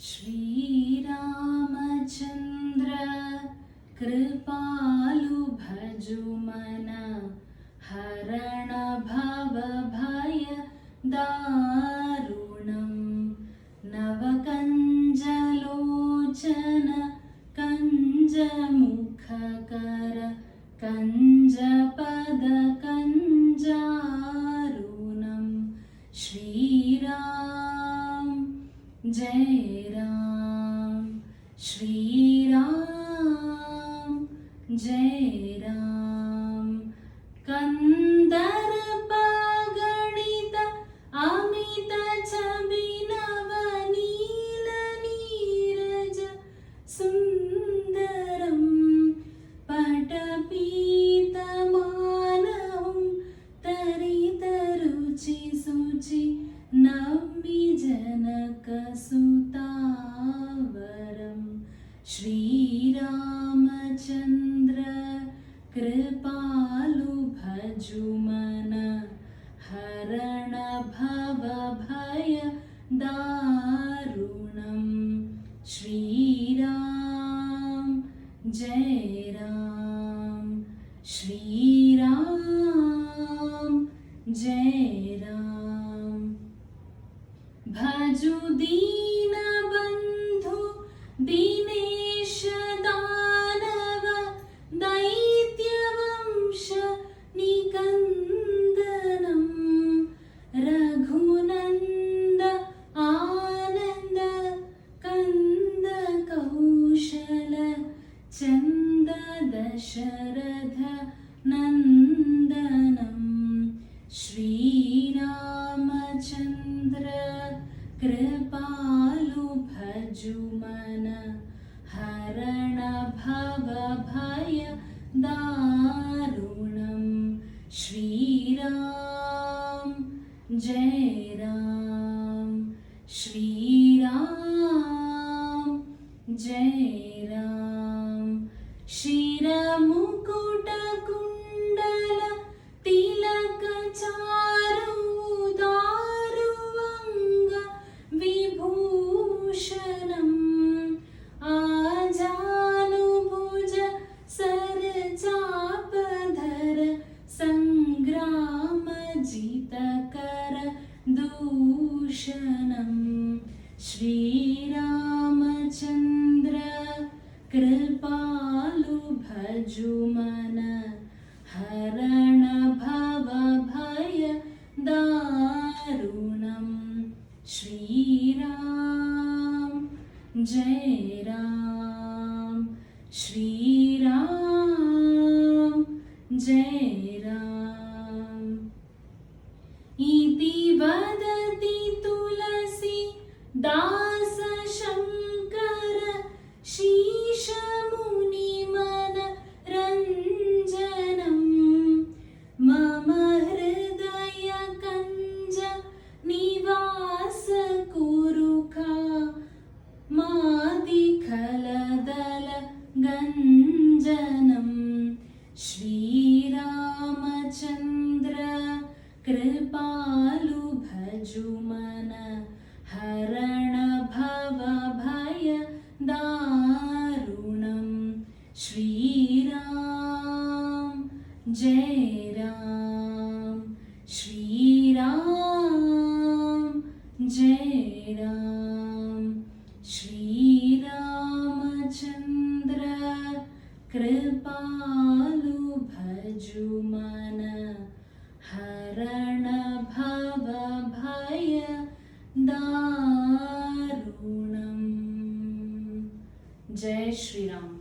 श्रीरामचन्द्र कृपालु भजुमन हरण भव भय दारुणं नवकञ्जलोचन कञ्जमुखकर कञ्जपद कञ्जारुणं श्रीराम जय राम श्रीराम जय राम कंदर्प गणित अमित छबिनव नील नीरज सुंदरं पटपीतमानहं तरितरुचि सुचि नवमि जनकसुतावरं श्रीरामचन्द्र कृपालु भजुमन हरण भव भय दारुणं श्रीराम जय राम श्रीराम जय राम भजु दीनबन्धु दीनेश दानव दैत्यवंश निकन्दनं रघुनन्द आनन्द कन्द कौशल चन्द दशरथ नन्दनं श्रीरामचन्द्र कृपालु भजुमन हरण भव भय दारुणं श्रीराम जय राम श्रीराम जय राम शिरमुकुट कुण्डल तिलक चारुदारुवङ्ग विभूषणम् आजानुभुज सरचापधर सङ्ग्रामजितकर दूषणं श्रीरामचन्द्र कृपालु भजुमन हरण भव भय दारुणं श्रीराम जय राम श्रीराम जय राम इति वदति तुलसी दास शङ्कर शीशमुनिमन रञ्जनं मम हृदय कञ्ज निवास कुरुखा मादिखलदल गञ्जनं श्रीरामचन्द्र कृपालु भजुमन हरण भव भय दारुणं श्रीराम जय राम श्रीराम जय राम श्रीरामचन्द्र कृपालु भजुमन हरण भव भय दारुणं जय श्री राम।